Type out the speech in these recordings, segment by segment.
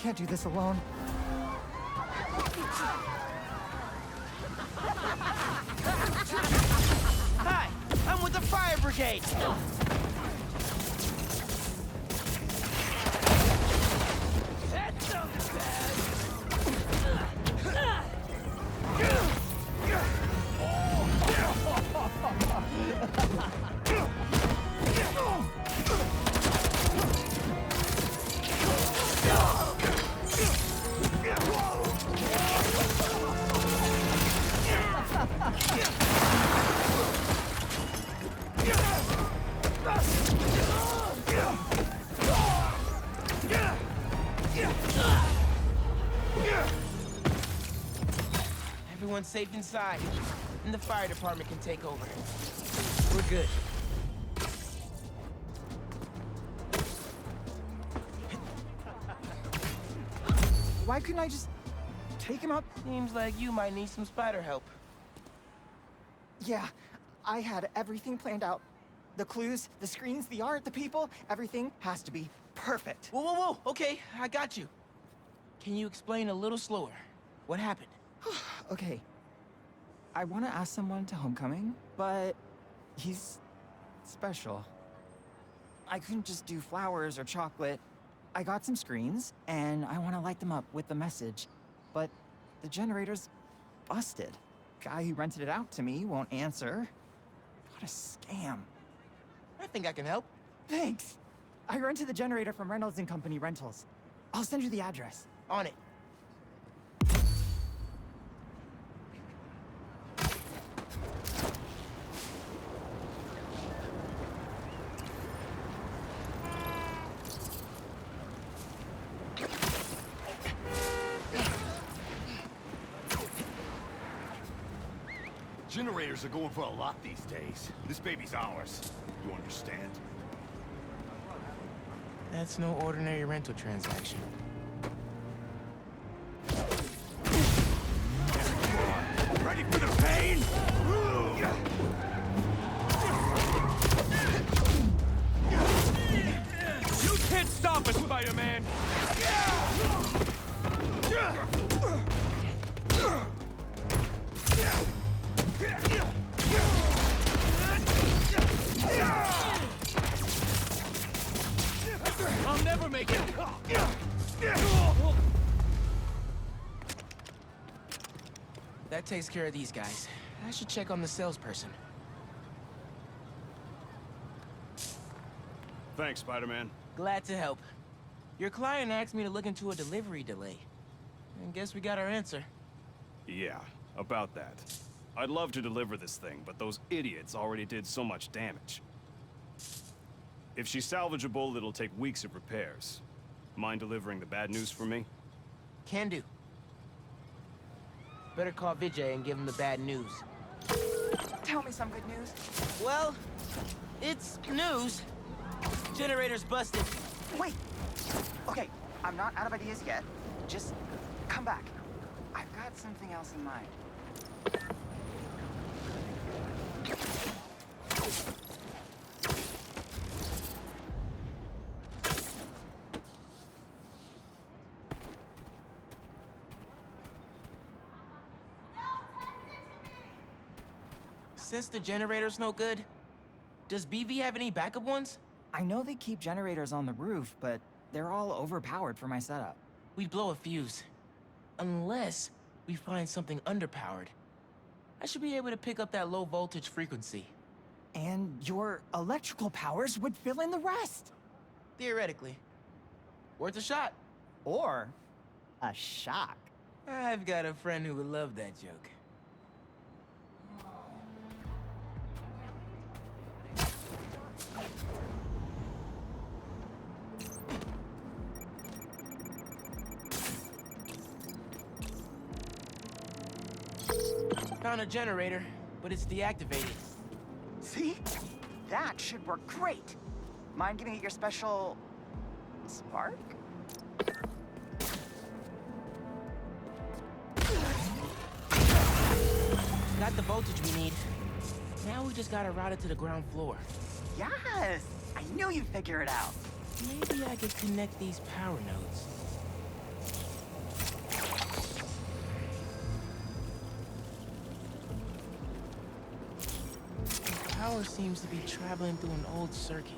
can't do this alone. Hi, I'm with the fire brigade. That's so bad. Everyone's safe inside, and the fire department can take over. We're good. Why couldn't I just take him up? Seems like you might need some spider help. Yeah, I had everything planned out. The clues, the screens, the art, the people, everything has to be perfect. Whoa, whoa, whoa! Okay, I got you. Can you explain a little slower? What happened? Okay. I want to ask someone to homecoming, but he's special. I couldn't just do flowers or chocolate. I got some screens, and I want to light them up with the message. But the generator's busted. Guy who rented it out to me won't answer. What a scam. I think I can help. Thanks. I rented the generator from Reynolds and Company Rentals. I'll send you the address. On it. Generators are going for a lot these days. This baby's ours. You understand? That's no ordinary rental transaction. Ready for the pain? You can't stop us, Spider-Man! I'll never make it! That takes care of these guys. I should check on the salesperson. Thanks, Spider-Man. Glad to help. Your client asked me to look into a delivery delay. And guess we got our answer. Yeah, about that. I'd love to deliver this thing, but those idiots already did so much damage. If she's salvageable, it'll take weeks of repairs. Mind delivering the bad news for me? Can do. Better call Vijay and give him the bad news. Tell me some good news. Well, it's news. Generator's busted. Wait! Okay, I'm not out of ideas yet. Just come back. I've got something else in mind. Since the generator's no good, does BV have any backup ones? I know they keep generators on the roof, but they're all overpowered for my setup. We'd blow a fuse. Unless we find something underpowered. I should be able to pick up that low voltage frequency. And your electrical powers would fill in the rest. Theoretically. Worth a shot. Or a shock. I've got a friend who would love that joke. Found a generator, but it's deactivated. See? That should work great. Mind giving it your special... spark? Got the voltage we need. Now we just gotta route it to the ground floor. Yes! I knew you'd figure it out. Maybe I could connect these power nodes. power seems to be traveling through an old circuit.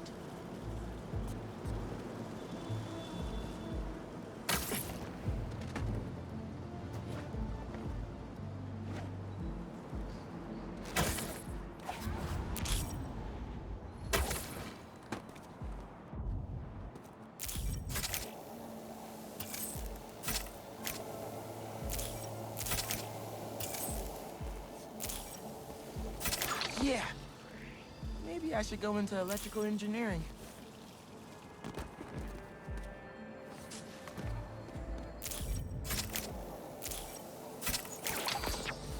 Yeah. Maybe I should go into electrical engineering.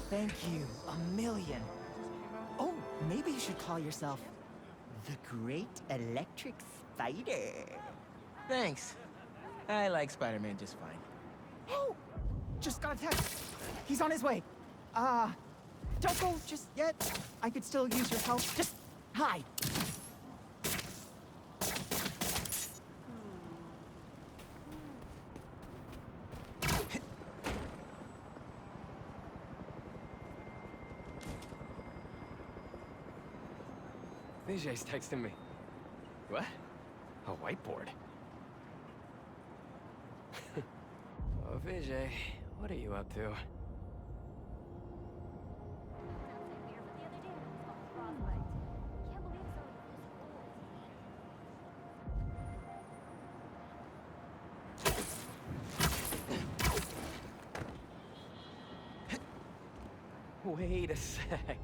Thank you, a million. Oh, maybe you should call yourself the Great Electric Spider. Thanks. I like Spider-Man just fine. Oh, just got a text. He's on his way. Don't go just yet. I could still use your help. Just hide. Vijay's texting me. What? A whiteboard? Oh, Vijay, what are you up to? Wait a sec.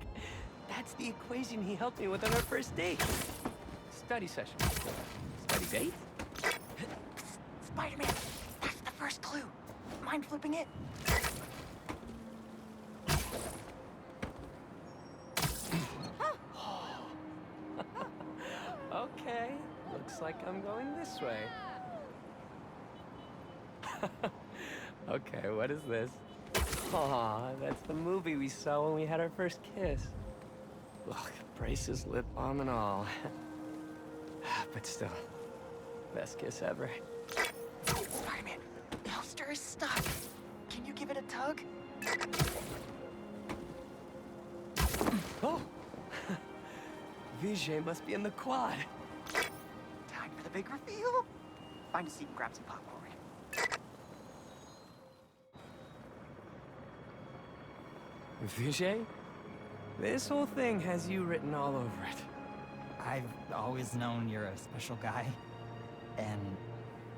That's the equation he helped me with on our first date. Study session. Study date? Spider-Man, that's the first clue. Mind flipping it? Okay, looks like I'm going this way. Okay, what is this? Aw, that's the movie we saw when we had our first kiss. Look, braces, lip balm, and all. But still, best kiss ever. Spider-Man, the poster is stuck. Can you give it a tug? Oh! Vijay must be in the quad. Time for the big reveal. Find a seat and grab some popcorn. Vijay? This whole thing has you written all over it. I've always known you're a special guy. And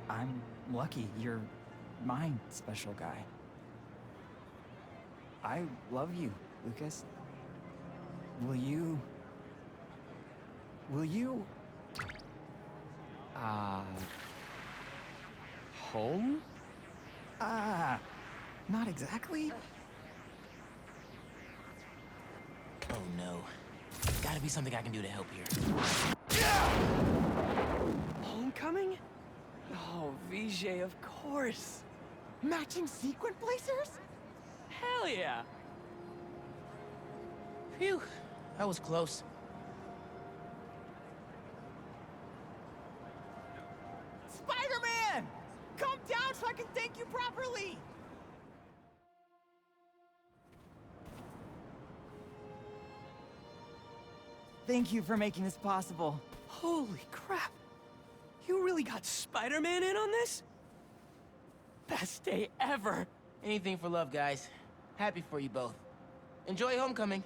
I'm lucky you're my special guy. I love you, Lucas. Will you... Home? Not exactly. Oh no. Gotta be something I can do to help here. Homecoming? Oh, Vijay, of course. Matching sequin blazers? Hell yeah. Phew. That was close. Spider-Man! Come down so I can thank you properly! Thank you for making this possible. Holy crap. You really got Spider-Man in on this? Best day ever. Anything for love, guys. Happy for you both. Enjoy homecoming.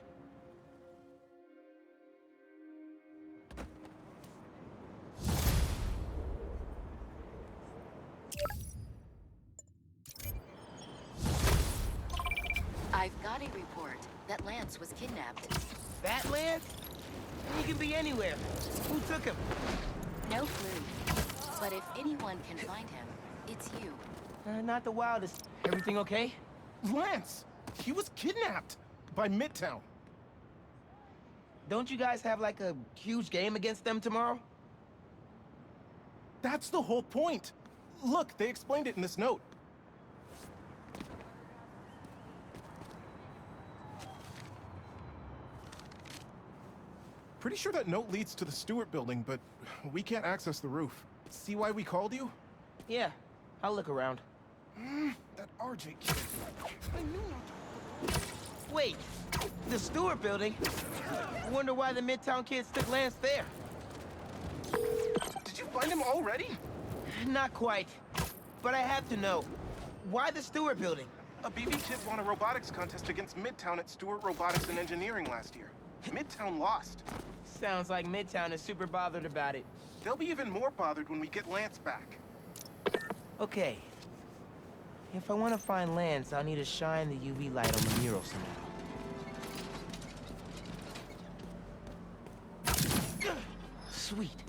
I've got a report that Lance was kidnapped. That Lance? He can be anywhere. Who took him? No clue. But if anyone can find him, it's you. Not the wildest. Everything okay? Lance! He was kidnapped by Midtown. Don't you guys have like a huge game against them tomorrow? That's the whole point. Look, they explained it in this note. Pretty sure that note leads to the Stewart building, but we can't access the roof. See why we called you? Yeah, I'll look around. That RJ kid. I knew not to... Wait, the Stewart building? I wonder why the Midtown kids took Lance there. Did you find him already? Not quite, but I have to know. Why the Stewart building? A BB Kids won a robotics contest against Midtown at Stewart Robotics and Engineering last year. Midtown lost. Sounds like Midtown is super bothered about it. They'll be even more bothered when we get Lance back. Okay. If I want to find Lance, I'll need to shine the UV light on the mural somehow. Sweet.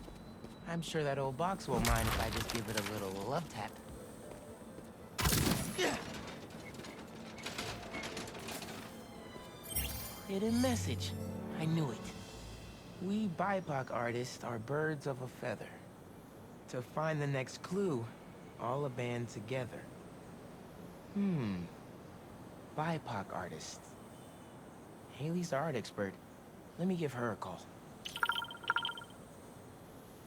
I'm sure that old box won't mind if I just give it a little love tap. Hidden message. I knew it. We BIPOC artists are birds of a feather. To find the next clue, all a band together. BIPOC artists. Haley's the art expert. Let me give her a call.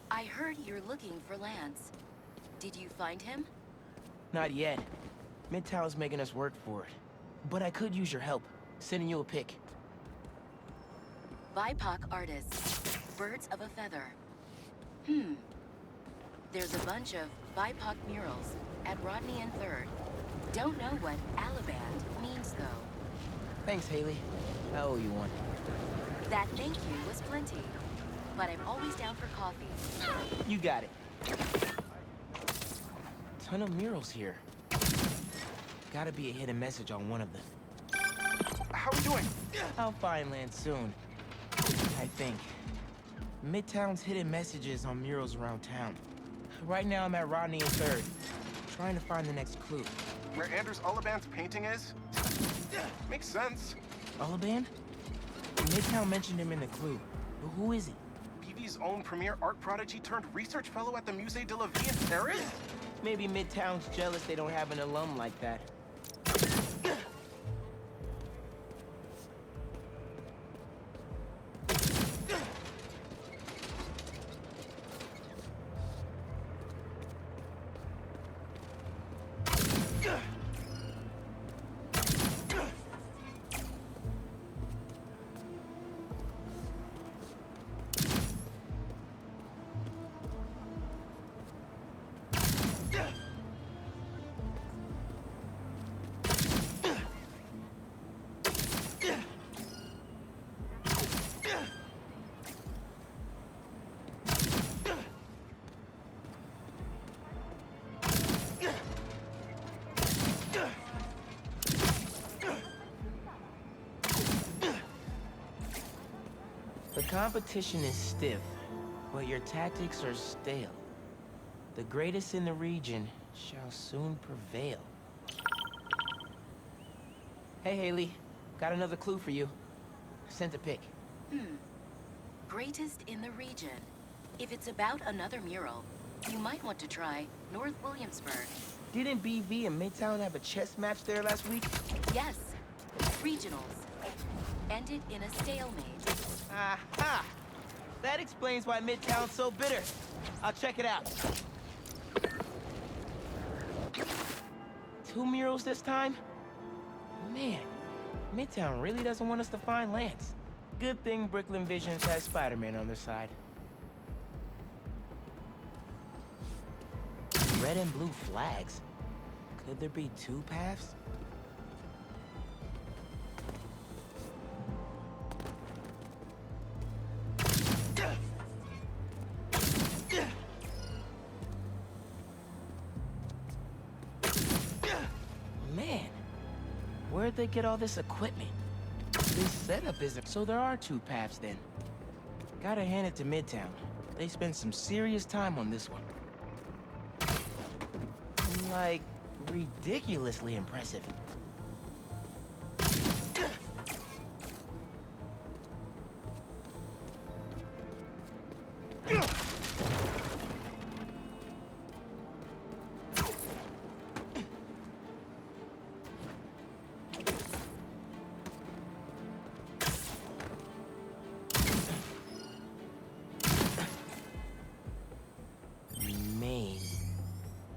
I heard you're looking for Lance. Did you find him? Not yet. Midtown's making us work for it. But I could use your help. Sending you a pic. BIPOC artists. Birds of a feather. There's a bunch of BIPOC murals at Rodney and 3rd. Don't know what Alaband means, though. Thanks, Haley. I owe you one. That thank you was plenty. But I'm always down for coffee. You got it. Ton of murals here. Gotta be a hidden message on one of them. How are we doing? I'll find Lance soon. I think. Midtown's hidden messages on murals around town. Right now I'm at Rodney and 3rd, trying to find the next clue. Where Anders Ullaband's painting is? Makes sense. Ullaband? Midtown mentioned him in the clue. But who is it? BV's own premier art prodigy turned research fellow at the Musée de la Vie in Paris? Maybe Midtown's jealous they don't have an alum like that. The competition is stiff, but your tactics are stale. The greatest in the region shall soon prevail. Hey, Haley. Got another clue for you. Sent a pic. Greatest in the region. If it's about another mural, you might want to try North Williamsburg. Didn't BV and Midtown have a chess match there last week? Yes, regionals. Ended in a stalemate. Aha! That explains why Midtown's so bitter. I'll check it out. 2 murals this time? Man, Midtown really doesn't want us to find Lance. Good thing Brooklyn Visions has Spider-Man on their side. Red and blue flags. Could there be 2 paths? Man, where'd they get all this equipment? This setup isn't... So there are 2 paths then. Gotta hand it to Midtown. They spent some serious time on this one. Like, ridiculously impressive.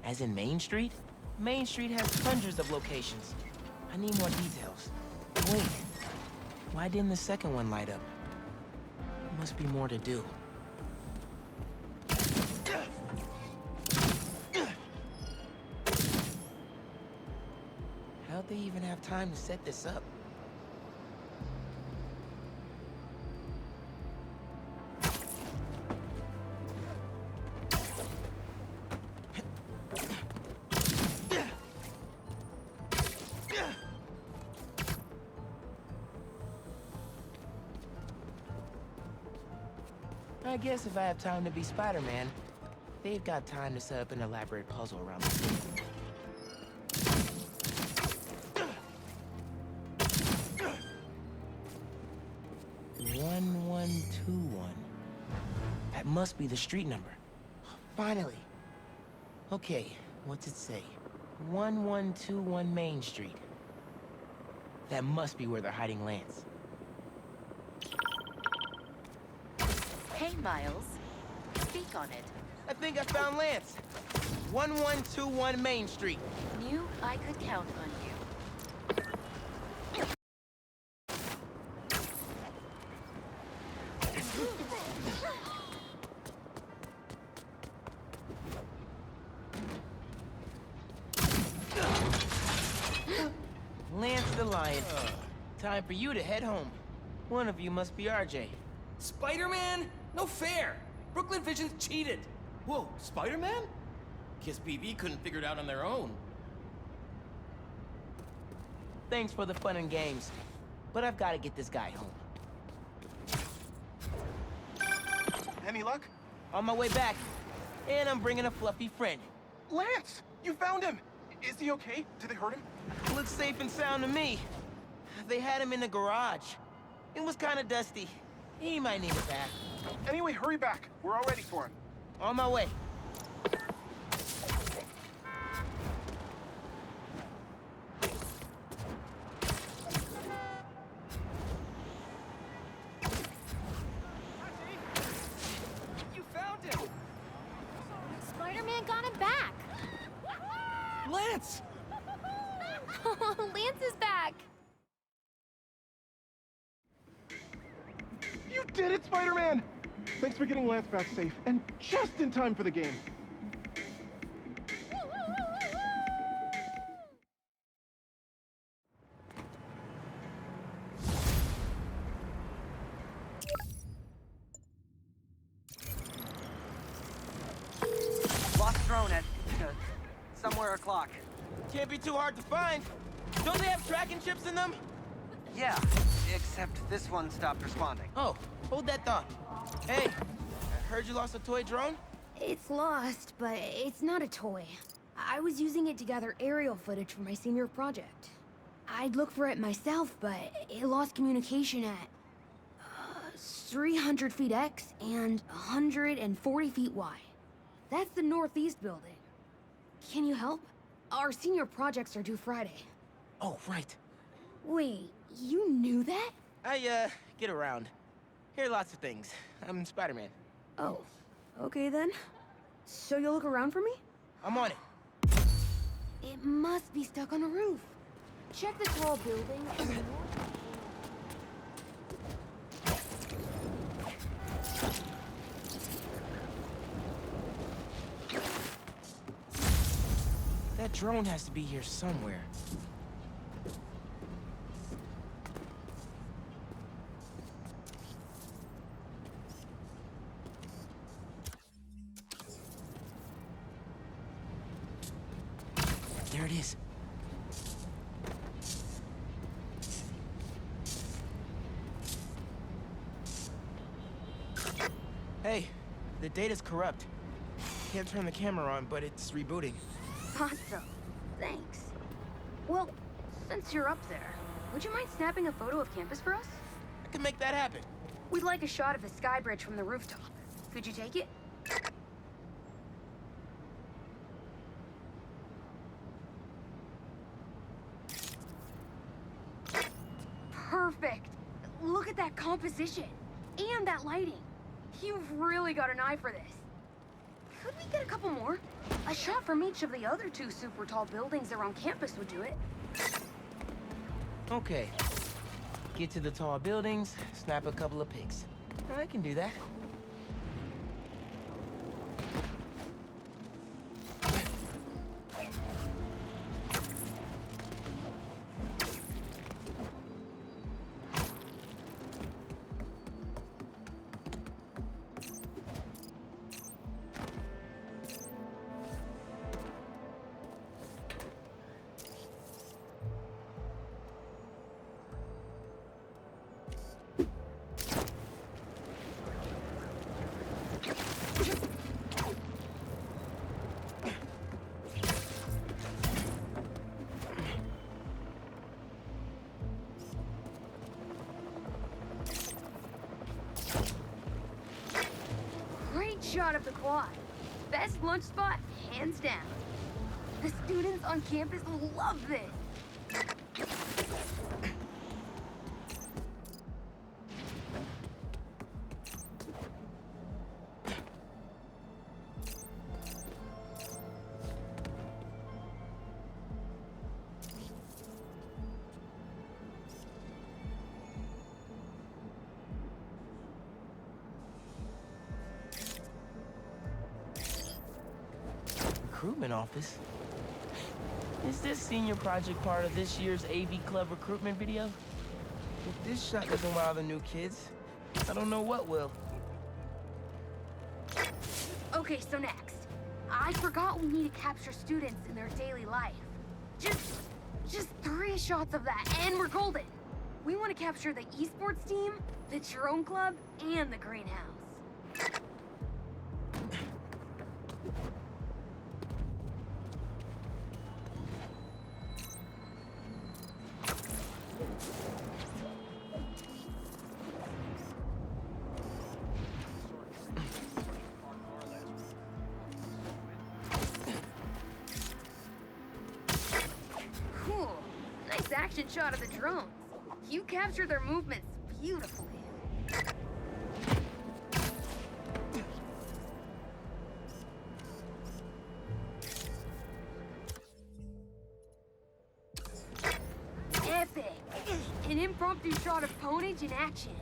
As in Main Street? Main Street has hundreds of locations. I need more details. Wait, why didn't the second one light up? Must be more to do. How'd they even have time to set this up? I guess if I have time to be Spider-Man, they've got time to set up an elaborate puzzle around the city. 1121. That must be the street number. Finally. Okay, what's it say? 1121 Main Street. That must be where they're hiding Lance. Hey, Miles. Speak on it. I think I found Lance. 1121 Main Street. Knew I could count on you. Lance the Lion. Time for you to head home. One of you must be RJ. Spider-Man? No fair! Brooklyn Vision's cheated! Whoa, Spider-Man? Guess BB couldn't figure it out on their own. Thanks for the fun and games, but I've got to get this guy home. Any luck? On my way back, and I'm bringing a fluffy friend. Lance! You found him! Is he okay? Did they hurt him? Looks safe and sound to me. They had him in the garage. It was kind of dusty. He might need a bath. Anyway, hurry back. We're all ready for him. On my way. You found him! Spider-Man got him back! Lance! Lance is back! You did it, Spider-Man! Thanks for getting Lance back safe, and just in time for the game. Lost drone at somewhere o'clock. Can't be too hard to find. Don't they have tracking chips in them? Yeah, except this one stopped responding. Oh, hold that thought. Hey, I heard you lost a toy drone? It's lost, but it's not a toy. I was using it to gather aerial footage for my senior project. I'd look for it myself, but it lost communication at 300 feet X and 140 feet Y. That's the northeast building. Can you help? Our senior projects are due Friday. Oh, right. Wait, you knew that? I, get around. Hear lots of things. I'm Spider-Man. Oh, okay then. So you'll look around for me? I'm on it. It must be stuck on a roof. Check the tall building in the north. That drone has to be here somewhere. There it is. Hey, the data's corrupt. Can't turn the camera on, but it's rebooting. Awesome. Thanks. Well, since you're up there, would you mind snapping a photo of campus for us? I can make that happen. We'd like a shot of the sky bridge from the rooftop. Could you take it? Perfect. Look at that composition. And that lighting. You've really got an eye for this. Could we get a couple more? A shot from each of the other two super tall buildings around campus would do it. Okay, Get to the tall buildings, snap a couple of pics. I can do that. Great shot of the quad. Best lunch spot, hands down. The students on campus love this. Recruitment office? Is this senior project part of this year's AV Club recruitment video? If this shot doesn't wow the new kids, I don't know what will. Okay, so next. I forgot we need to capture students in their daily life. Just 3 shots of that, and we're golden. We want to capture the esports team, the drone club, and the greenhouse. Cool. Nice action shot of the drones. You captured their movements beautifully. Epic. An impromptu shot of Ponage in action.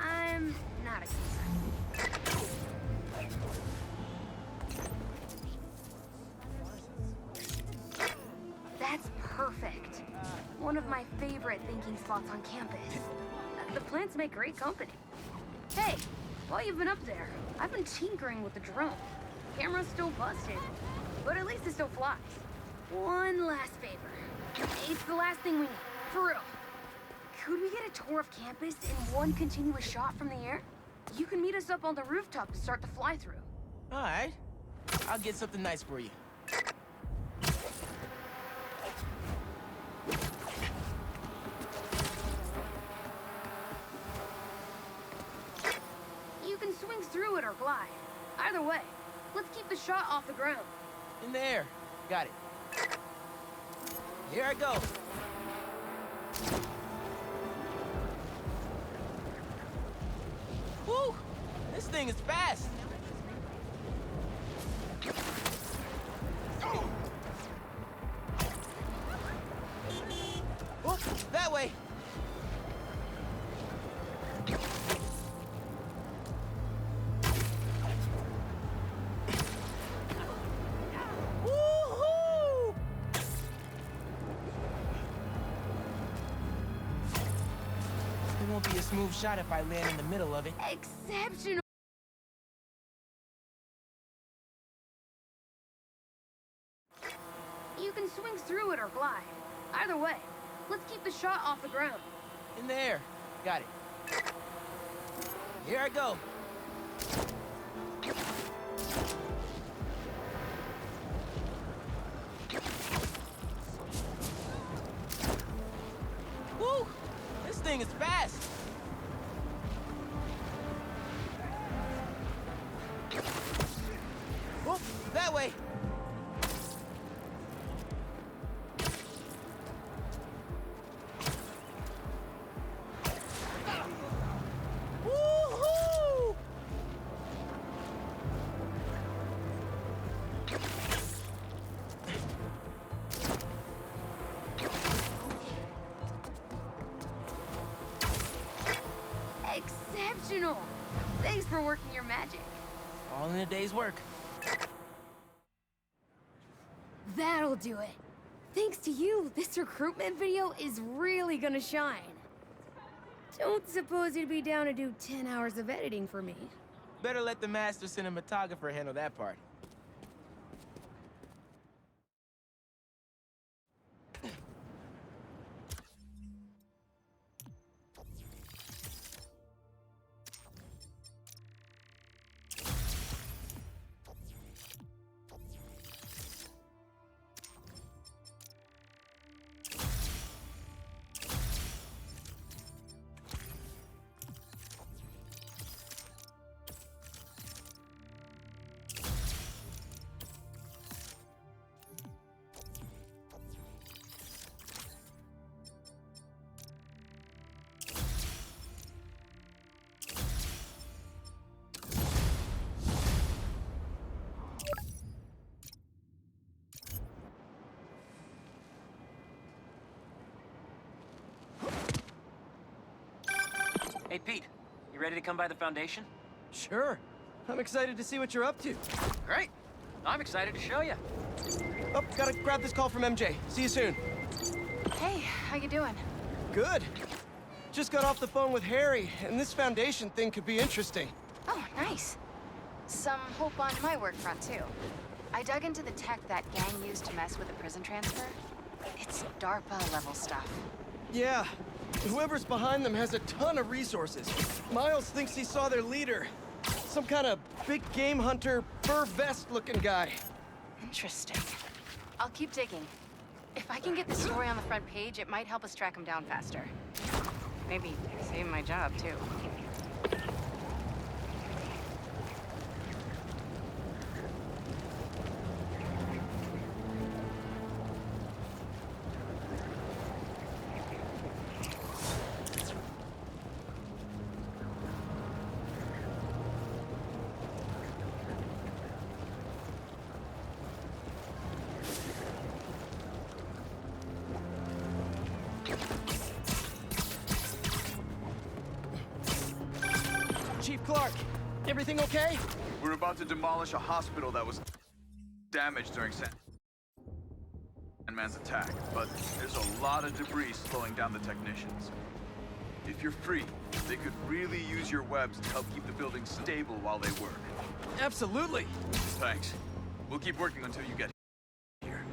I'm not a concern. That's perfect. One of my favorite thinking spots on campus. The plants make great company. Hey, while you've been up there, I've been tinkering with the drone. Camera's still busted, but at least it still flies. One last favor. It's the last thing we need, for real. Could we get a tour of campus in one continuous shot from the air? You can meet us up on the rooftop to start the fly-through. All right. I'll get something nice for you. You can swing through it or glide. Either way, let's keep the shot off the ground. In the air. Got it. Here I go. Woo! This thing is fast. Oh, that way. Woo-hoo! It won't be a smooth shot if I land in the middle of it. Exceptional. You can swing through it or glide. Either way, let's keep the shot off the ground. In the air. Got it. Here I go. Woo! This thing is fast. Oh, that way. Woo-hoo! Sensational! Thanks for working your magic. All in a day's work. That'll do it. Thanks to you, this recruitment video is really gonna shine. Don't suppose you'd be down to do 10 hours of editing for me. Better let the master cinematographer handle that part. Hey, Pete. You ready to come by the Foundation? Sure. I'm excited to see what you're up to. Great. I'm excited to show you. Oh, gotta grab this call from MJ. See you soon. Hey, how you doing? Good. Just got off the phone with Harry, and this Foundation thing could be interesting. Oh, nice. Some hope on my work front, too. I dug into the tech that gang used to mess with the prison transfer. It's DARPA-level stuff. Yeah. Whoever's behind them has a ton of resources. Miles thinks he saw their leader. Some kind of big game hunter, fur vest-looking guy. Interesting. I'll keep digging. If I can get the story on the front page, it might help us track him down faster. Maybe save my job, too. Chief Clark, everything okay? We're about to demolish a hospital that was damaged during Sandman's attack, but there's a lot of debris slowing down the technicians. If you're free, they could really use your webs to help keep the building stable while they work. Absolutely. Thanks. We'll keep working until you get here.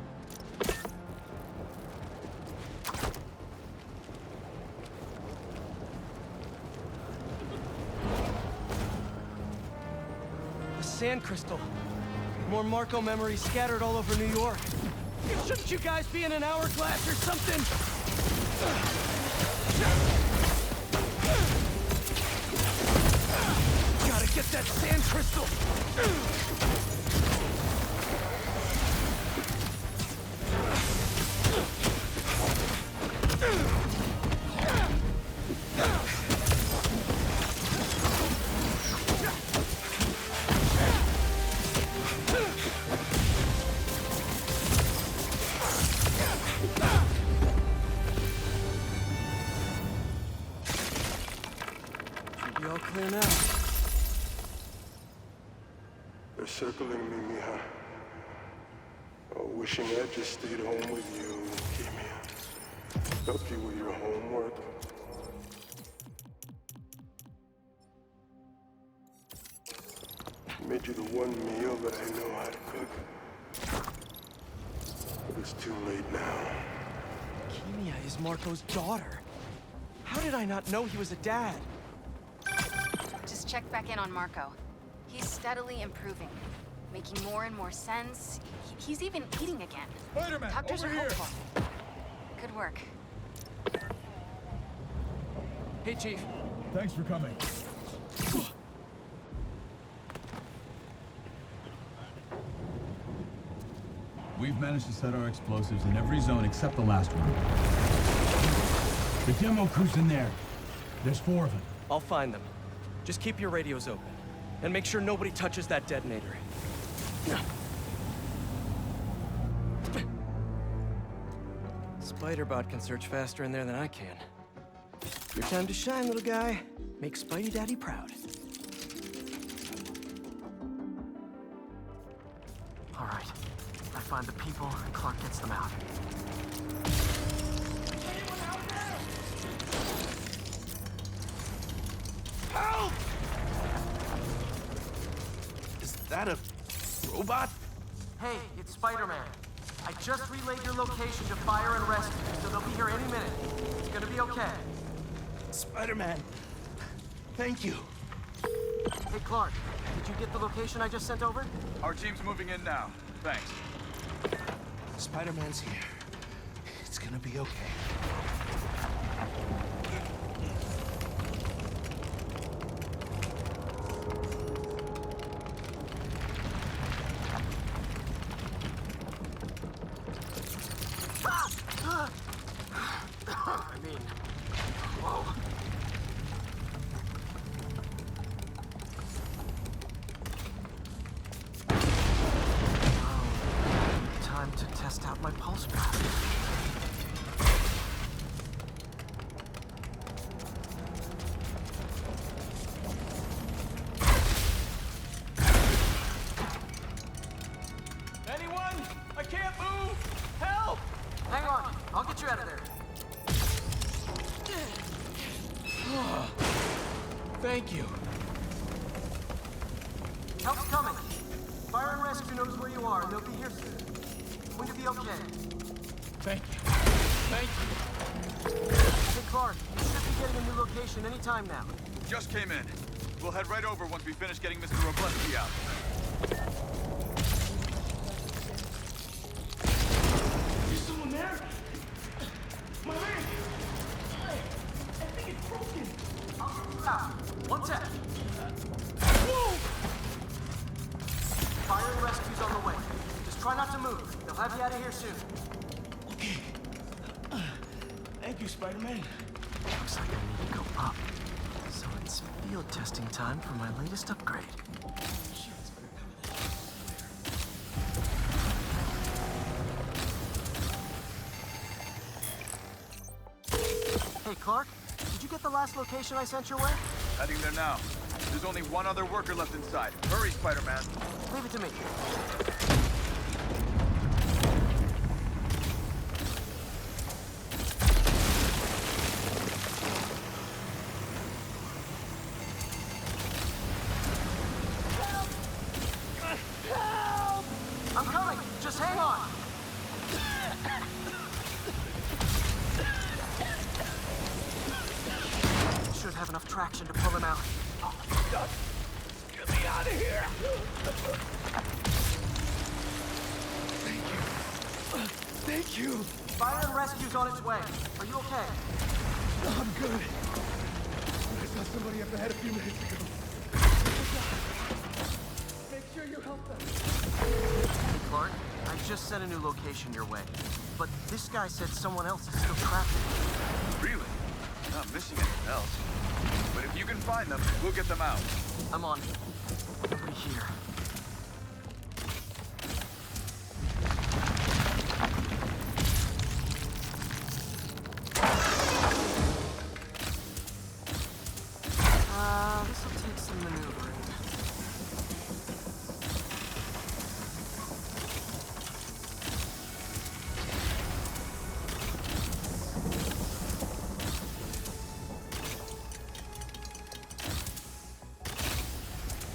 A sand crystal. More Marco memories scattered all over New York. Shouldn't you guys be in an hourglass or something? Gotta get that sand crystal! Should be all clear now. They're circling me, Mija. Oh, wishing I just stayed home with you, Kimia. Help you with your homework. Made you the one meal that I know how to cook. But it's too late now. Kimia is Marco's daughter. How did I not know he was a dad? Just check back in on Marco. He's steadily improving, making more and more sense. He's even eating again. Spider-Man, Doctors over are here. hopeful. Good work. Hey, Chief. Thanks for coming. We've managed to set our explosives in every zone except the last one. The demo crew's in there. There's 4 of them. I'll find them. Just keep your radios open. And make sure nobody touches that detonator. Spider-Bot can search faster in there than I can. Your time to shine, little guy. Make Spidey Daddy proud. All right. I find the people, and Clark gets them out. Help! Is that a robot? Hey, it's Spider-Man. I just relayed your location to fire and rescue, so they'll be here any minute. It's gonna be okay. Spider-Man. Thank you. Hey, Clark, did you get the location I just sent over? Our team's moving in now. Thanks. Spider-Man's here. It's gonna be okay. I mean, whoa. Time to test out my pulse path. Anyone? I can't move! Help! Hang on, I'll get you out of there. Thank you. Help's coming. Fire and rescue knows where you are, and they'll be here soon. It's going to be okay. Thank you. Thank you. Hey, Clark, you should be getting a new location any time now. Just came in. We'll head right over once we finish getting Mr. Robleski out. Is someone there? My leg! I think it's broken. One sec. Whoa! Fire and rescue's on the way. Just try not to move. They'll have you out of here soon. Okay. Thank you, Spider-Man. Looks like I need to go up. So it's field testing time for my latest upgrade. Hey, Clark, did you get the last location I sent your way? Heading there now. There's only one other worker left inside. Hurry, Spider-Man. Leave it to me. I'm coming! Just hang on! Should have enough traction to pull him out. Get me out of here! Thank you. Fire and rescue's on its way. Are you okay? I'm good. I saw somebody up ahead a few minutes ago. Make sure you help them. Hey, Clark, I just sent a new location your way. But this guy said someone else is still trapped. Really? Not missing anything else. But if you can find them, we'll get them out. I'm on it. They'll be here. This'll take some maneuvering.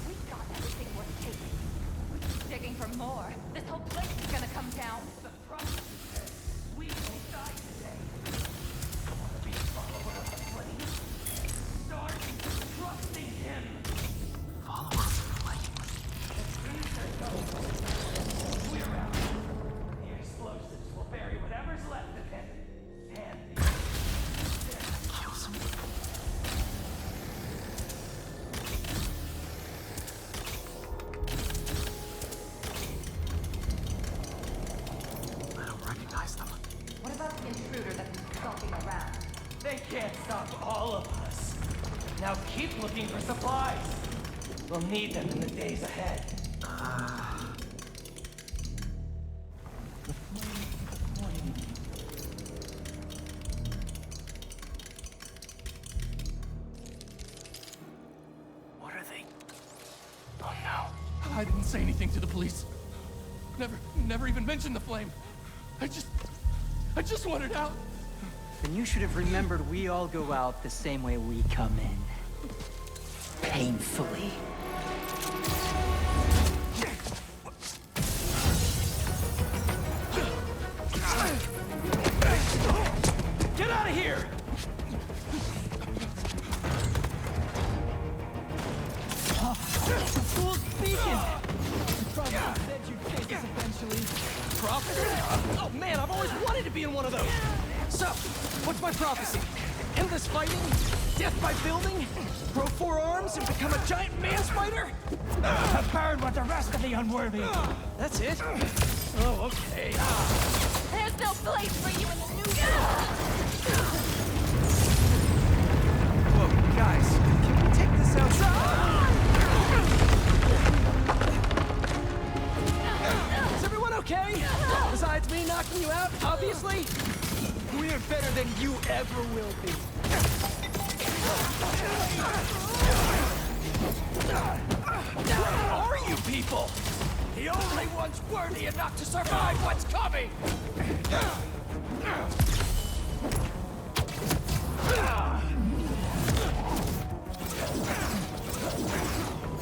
We've got everything worth taking. We keep digging for more. This whole place is gonna come down. The problem is, we will die today. Want to be a follower of the flame? Start trusting him. Follower of the flame. We're out. The explosives will bury whatever's left of him. And the Kills him. I don't recognize them. What about the intruder that's been stalking around? They can't stop all of us. Now keep looking for supplies. We'll need them in the days ahead. say anything to the police. Never even mentioned the flame. I just wanted out. Then you should have remembered we all go out the same way we come in. Painfully. Get out of here! The fool's beacon! You probably said you'd take us eventually. Prophecy? Oh man, I've always wanted to be in one of those! So, what's my prophecy? Endless fighting? Death by building? Grow 4 arms and become a giant man spider? A bird with the rest of the unworthy. That's it? Oh, okay. There's no place for you in the new Whoa, guys, can we take this outside? Is everyone okay? Besides me knocking you out, obviously? We're better than you ever will be. Where are you people? The only ones worthy enough to survive what's coming!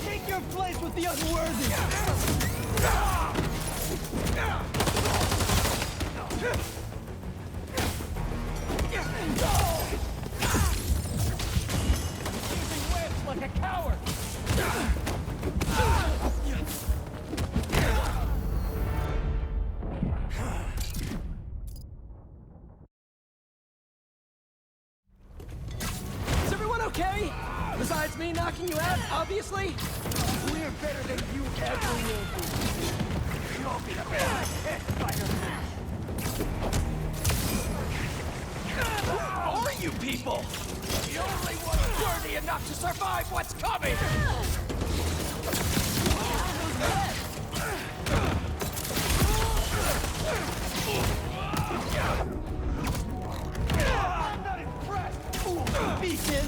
Take your place with the unworthy! Using webs like a coward! Is everyone okay? Besides me knocking you out, obviously? We're better than you ever will be. You'll be the best, Spider-Man. Who are you people? The only one worthy enough to survive what's coming! I'm not impressed! Beacon!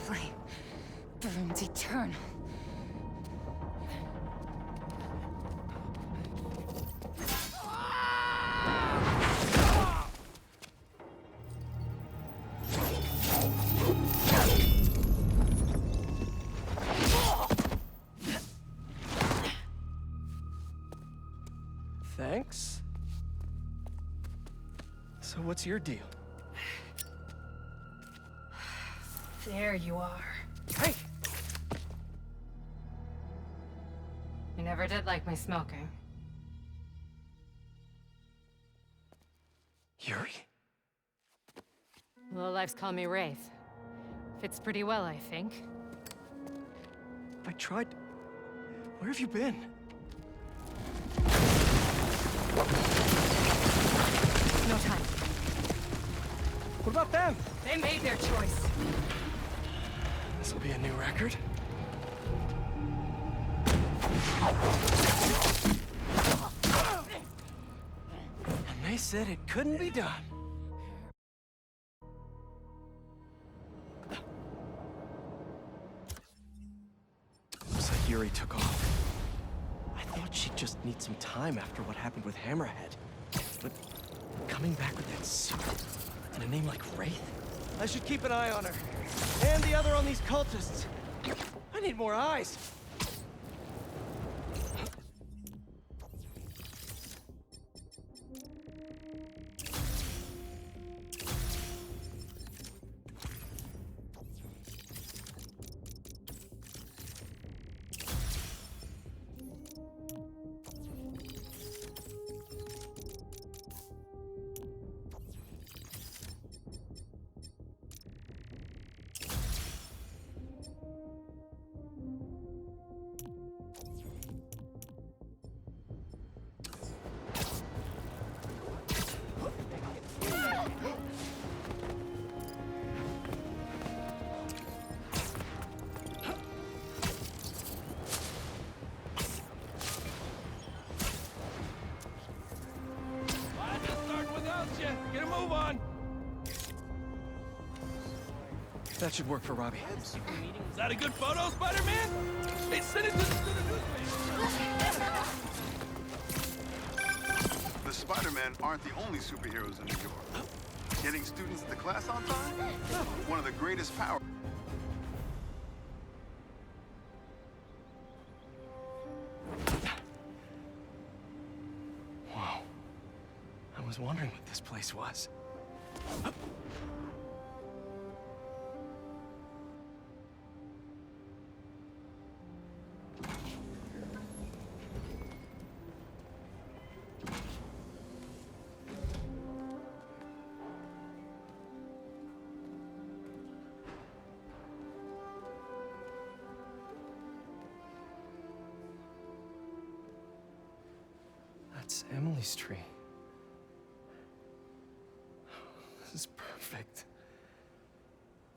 Flame burns eternal. Thanks. So what's your deal? There you are. Hey! You never did like my smoking. Yuri? Lowlifes call me Wraith. Fits pretty well, I think. I tried... Where have you been? No time. What about them? They made their choice. This'll be a new record. And they said it couldn't be done. Looks like Yuri took off. I thought she'd just need some time after what happened with Hammerhead. But coming back with that suit and a name like Wraith? I should keep an eye on her. And the other on these cultists. I need more eyes. That should work for Robbie. Is that a good photo, Spider-Man? Hey, send it to the newspaper. The Spider-Men aren't the only superheroes in New York. Getting students to class on time? One of the greatest powers. Whoa. I was wondering what this place was. That's Emily's tree. This is perfect.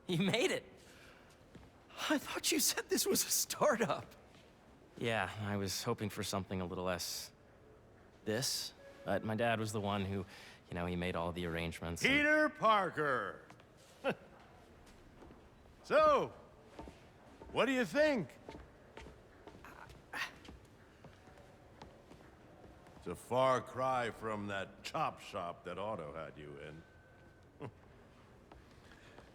You made it! I thought you said this was a startup. Yeah, I was hoping for something a little less... this, but my dad was the one who, he made all the arrangements. and- Peter Parker! So, what do you think? It's a far cry from that chop shop that Otto had you in.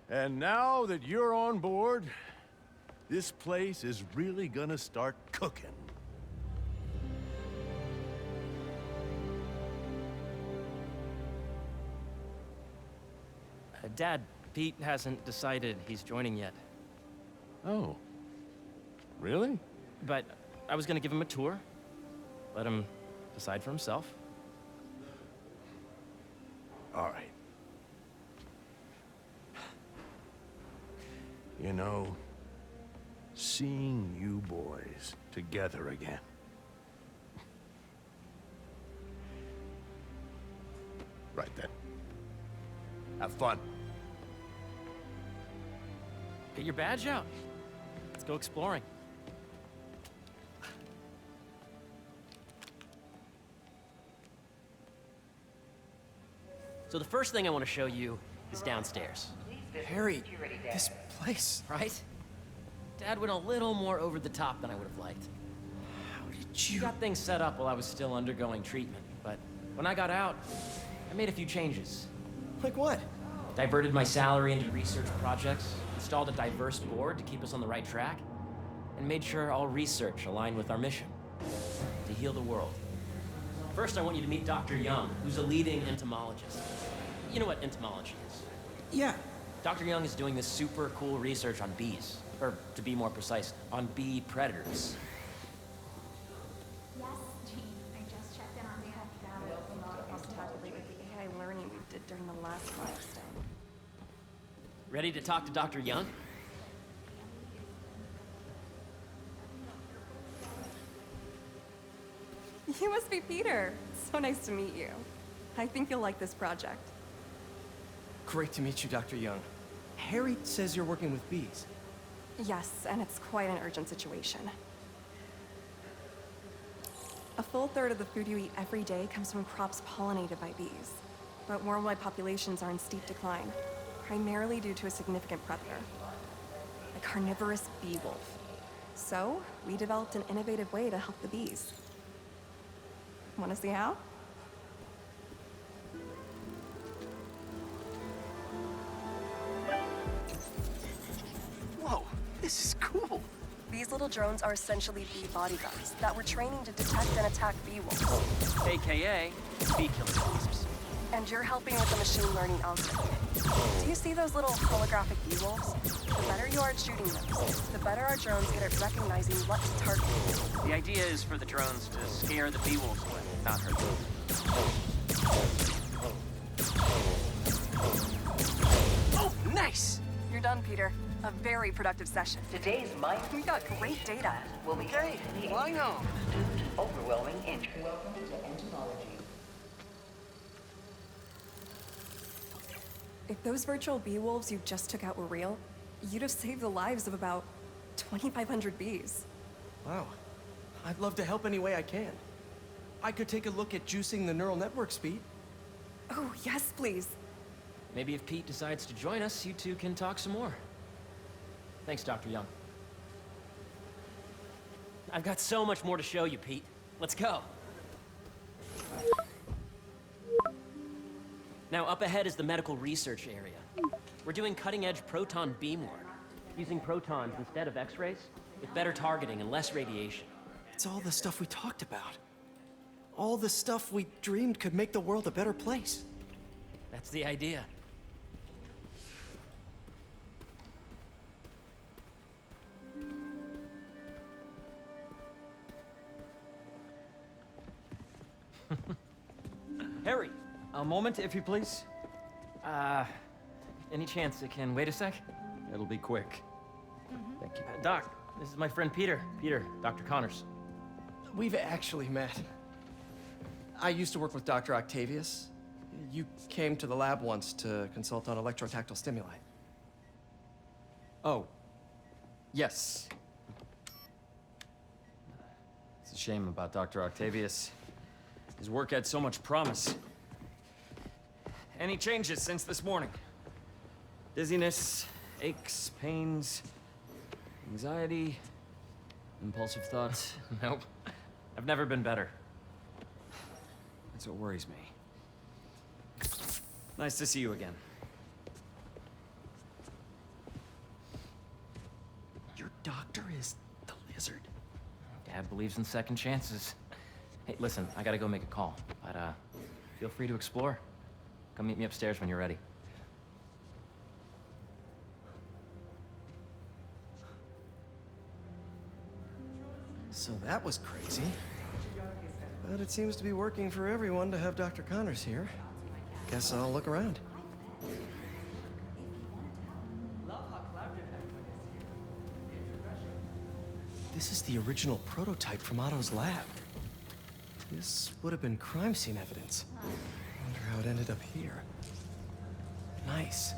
And now that you're on board, this place is really gonna start cooking. Dad, Pete hasn't decided he's joining yet. Oh. Really? But I was gonna give him a tour. Let him decide for himself. All right. You know, seeing you boys together again. Right then. Have fun. Get your badge out. Let's go exploring. So the first thing I want to show you is downstairs. Harry, this place. Right? Dad went a little more over the top than I would have liked. How did He got things set up while I was still undergoing treatment, but when I got out, I made a few changes. Like what? Diverted my salary into research projects, installed a diverse board to keep us on the right track, and made sure all research aligned with our mission, to heal the world. First, I want you to meet Dr. Young, who's a leading entomologist. You know what entomology is? Yeah. Dr. Young is doing this super cool research on bees, or to be more precise, on bee predators. Yes, Jean. I just checked in on the health data. Not compatibility with the AI learning we did during the last milestone. Ready to talk to Dr. Young? You must be Peter. So nice to meet you. I think you'll like this project. Great to meet you, Dr. Young. Harry says you're working with bees. Yes, and it's quite an urgent situation. A full third of the food you eat every day comes from crops pollinated by bees. But worldwide populations are in steep decline, primarily due to a significant predator, a carnivorous bee wolf. So, we developed an innovative way to help the bees. Want to see how? Whoa, this is cool. These little drones are essentially bee bodyguards that we're training to detect and attack bee wolves. AKA bee killer wasps. And you're helping with the machine learning algorithm. Do you see those little holographic bee wolves? The better you are at shooting those, the better our drones get at recognizing what to target. The idea is for the drones to scare the bee wolves away, not hurt them. Oh, nice! You're done, Peter. A very productive session. Today's mind We got great data. will be Okay, why not? Due to overwhelming interest. Welcome to entomology. If those virtual bee wolves you just took out were real, you'd have saved the lives of about 2,500 bees. Wow. I'd love to help any way I can. I could take a look at juicing the neural network speed. Oh, yes, please. Maybe if Pete decides to join us, you two can talk some more. Thanks, Dr. Young. I've got so much more to show you, Pete. Let's go. Now, up ahead is the medical research area. We're doing cutting-edge proton beam work, using protons instead of X-rays, with better targeting and less radiation. It's all the stuff we talked about. All the stuff we dreamed could make the world a better place. That's the idea. Harry, a moment, if you please. Any chance it can wait a sec? It'll be quick. Thank you. Doc, this is my friend Peter. Peter, Dr. Connors. We've actually met. I used to work with Dr. Octavius. You came to the lab once to consult on electrotactile stimuli. Oh, yes. It's a shame about Dr. Octavius. His work had so much promise. Any changes since this morning? Dizziness, aches, pains, anxiety, impulsive thoughts? Nope. I've never been better. That's what worries me. Nice to see you again. Your doctor is the lizard. Dad believes in second chances. Hey, listen, I gotta go make a call, but feel free to explore. Come meet me upstairs when you're ready. So that was crazy. But it seems to be working for everyone to have Dr. Connors here. Guess I'll look around. This is the original prototype from Otto's lab. This would have been crime scene evidence. Wonder how it ended up here. Nice.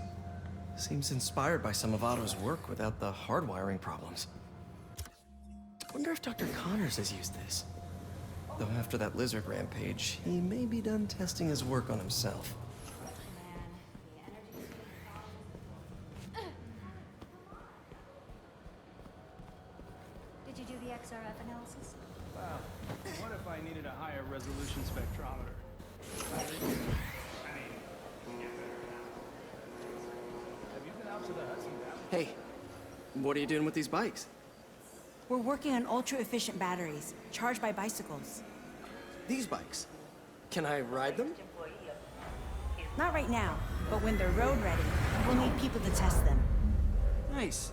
Seems inspired by some of Otto's work without the hardwiring problems. Wonder if Dr. Connors has used this. Though after that lizard rampage, he may be done testing his work on himself. Did you do the XRF analysis? Wow. What if I needed a higher resolution spectrometer? Have you been out to the Hudson Valley? Hey, what are you doing with these bikes? We're working on ultra-efficient batteries, charged by bicycles. These bikes? Can I ride them? Not right now, but when they're road ready, we'll need people to test them. Nice.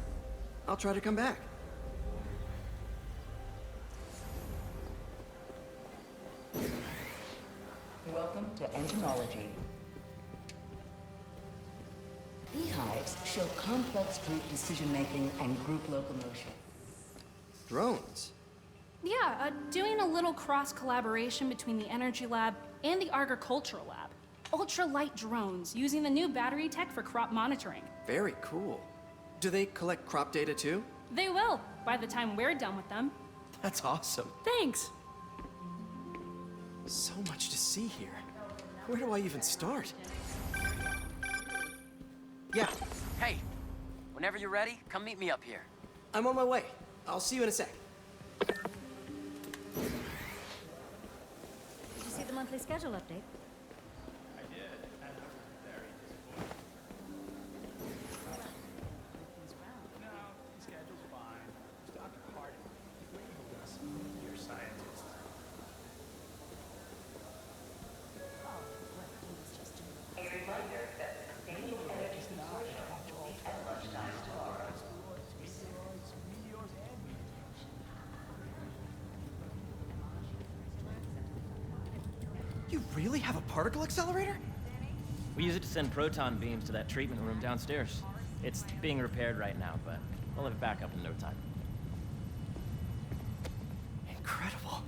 I'll try to come back. Welcome to entomology. Beehives show complex group decision-making and group locomotion. Drones? Yeah, doing a little cross-collaboration between the Energy Lab and the Agricultural Lab. Ultra-light drones using the new battery tech for crop monitoring. Very cool. Do they collect crop data too? They will, by the time we're done with them. That's awesome. Thanks. So much to see here. Where do I even start? Yeah. Hey, whenever you're ready, come meet me up here. I'm on my way. I'll see you in a sec. Did you see the monthly schedule update? I did. And I was very disappointed. No, the schedule's fine. It's Dr. Harding. He labeled us your scientists. A reminder that the Sustainable Energy Consortium will meet at lunchtime tomorrow. You really have a particle accelerator? We use it to send proton beams to that treatment room downstairs. It's being repaired right now, but we'll have it back up in no time. Incredible.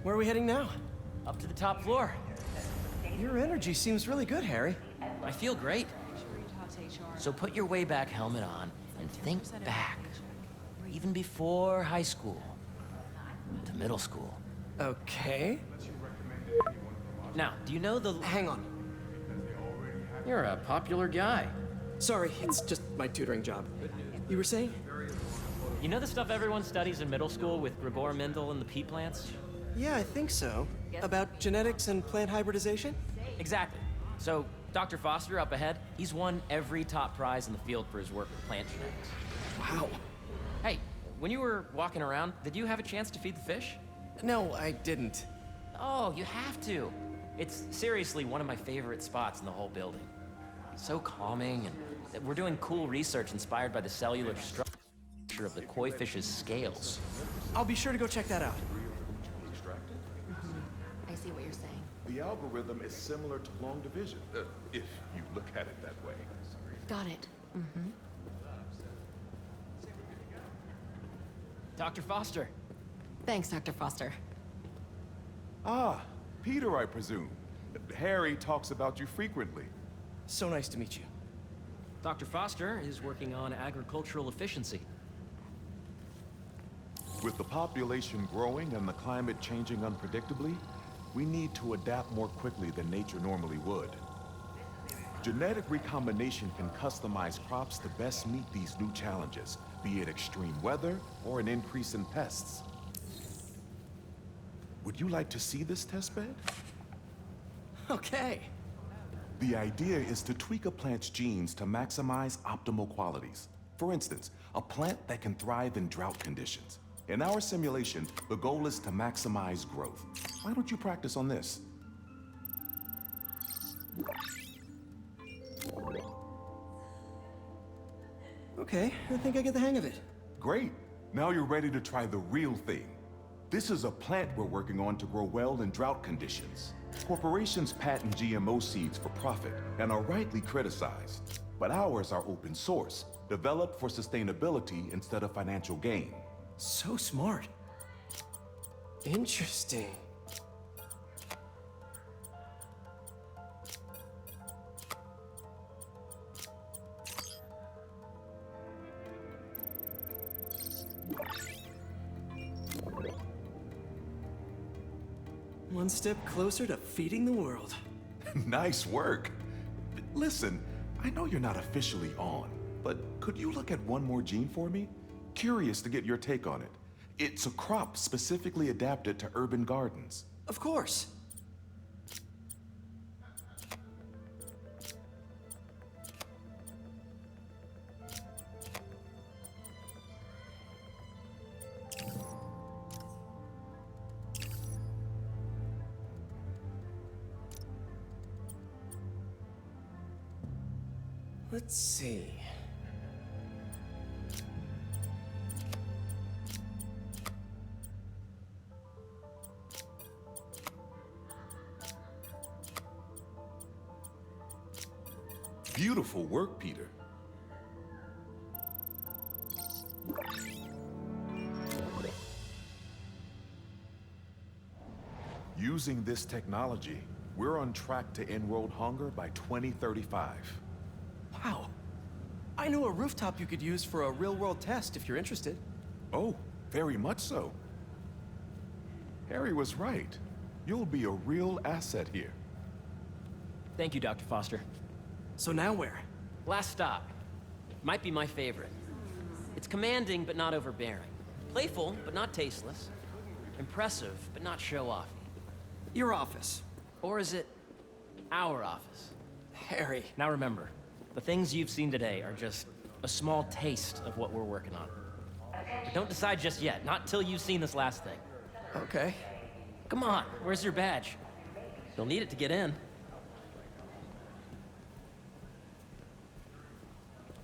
Where are we heading now? Up to the top floor. Your energy seems really good, Harry. I feel great. So put your way back helmet on and think back. Even before high school. To middle school. Okay. Now, do you know the... Hang on. You're a popular guy. Sorry, it's just my tutoring job. You were saying? You know the stuff everyone studies in middle school with Gregor Mendel and the pea plants? Yeah, I think so. About genetics and plant hybridization? Exactly. So, Dr. Foster up ahead, he's won every top prize in the field for his work with plant genetics. Wow. Hey, when you were walking around, did you have a chance to feed the fish? No, I didn't. Oh, you have to. It's seriously one of my favorite spots in the whole building. So calming, and we're doing cool research inspired by the cellular structure of the koi fish's scales. I'll be sure to go check that out. I see what you're saying. The algorithm is similar to long division, if you look at it that way. Got it. Mm-hmm. Dr. Foster. Thanks, Dr. Foster. Ah, Peter, I presume. Harry talks about you frequently. So nice to meet you. Dr. Foster is working on agricultural efficiency. With the population growing and the climate changing unpredictably, we need to adapt more quickly than nature normally would. Genetic recombination can customize crops to best meet these new challenges, be it extreme weather or an increase in pests. Would you like to see this testbed? Okay. The idea is to tweak a plant's genes to maximize optimal qualities. For instance, a plant that can thrive in drought conditions. In our simulation, the goal is to maximize growth. Why don't you practice on this? Okay, I think I get the hang of it. Great. Now you're ready to try the real thing. This is a plant we're working on to grow well in drought conditions. Corporations patent GMO seeds for profit and are rightly criticized. But ours are open source, developed for sustainability instead of financial gain. So smart. Interesting. One step closer to feeding the world. Nice work. Listen, I know you're not officially on, but could you look at one more gene for me? Curious to get your take on it. It's a crop specifically adapted to urban gardens. Of course. Let's see. Beautiful work, Peter. Using this technology, we're on track to end world hunger by 2035. Wow. I know a rooftop you could use for a real-world test if you're interested. Oh, very much so. Harry was right. You'll be a real asset here. Thank you, Dr. Foster. So now where? Last stop. Might be my favorite. It's commanding, but not overbearing. Playful, but not tasteless. Impressive, but not show-offy. Your office. Or is it our office? Harry. Now remember, the things you've seen today are just a small taste of what we're working on. But don't decide just yet, not till you've seen this last thing. Okay. Come on, where's your badge? You'll need it to get in.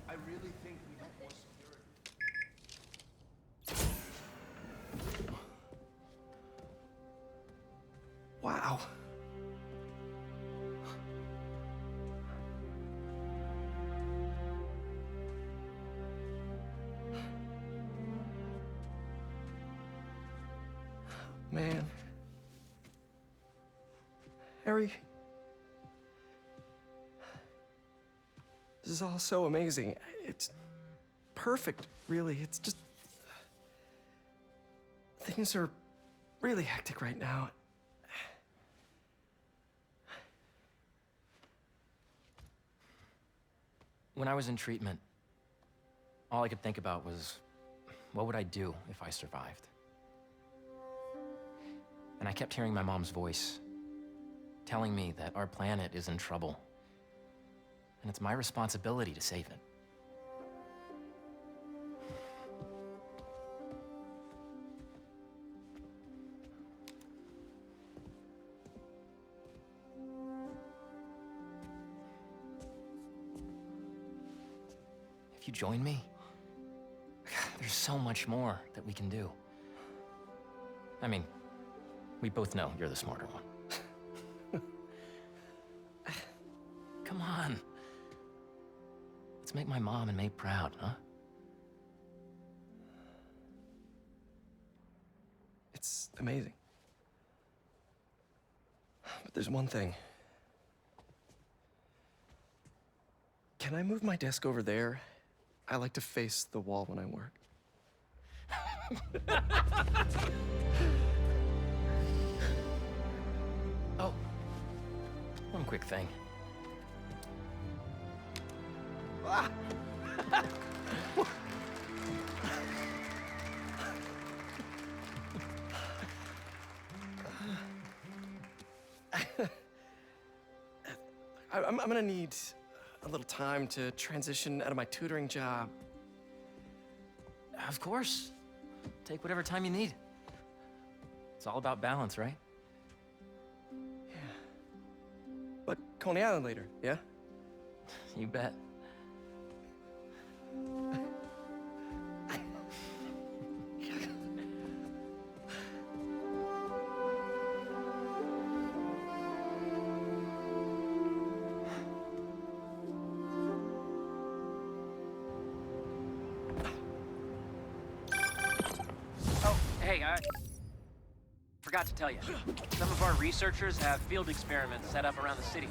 I really think we don't want security. Wow. Man. Harry. This is all so amazing. It's perfect, really. It's just... Things are really hectic right now. When I was in treatment, all I could think about was, what would I do if I survived? And I kept hearing my mom's voice, telling me that our planet is in trouble, and it's my responsibility to save it. If you join me, there's so much more that we can do. I mean, we both know you're the smarter one. Come on. Let's make my mom and May proud, huh? It's amazing. But there's one thing. Can I move my desk over there? I like to face the wall when I work. Oh, one quick thing. Ah! I'm gonna need a little time to transition out of my tutoring job. Of course. Take whatever time you need. It's all about balance, right? Yeah. But Coney Island later, yeah? You bet. Hey, I forgot to tell you. Some of our researchers have field experiments set up around the city.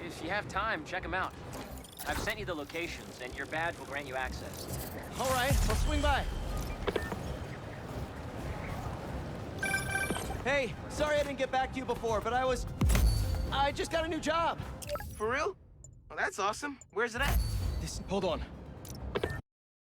If you have time, check them out. I've sent you the locations, and your badge will grant you access. All right, I'll swing by. Hey, sorry I didn't get back to you before, but I just got a new job. For real? Well, that's awesome. Where's it at? Hold on.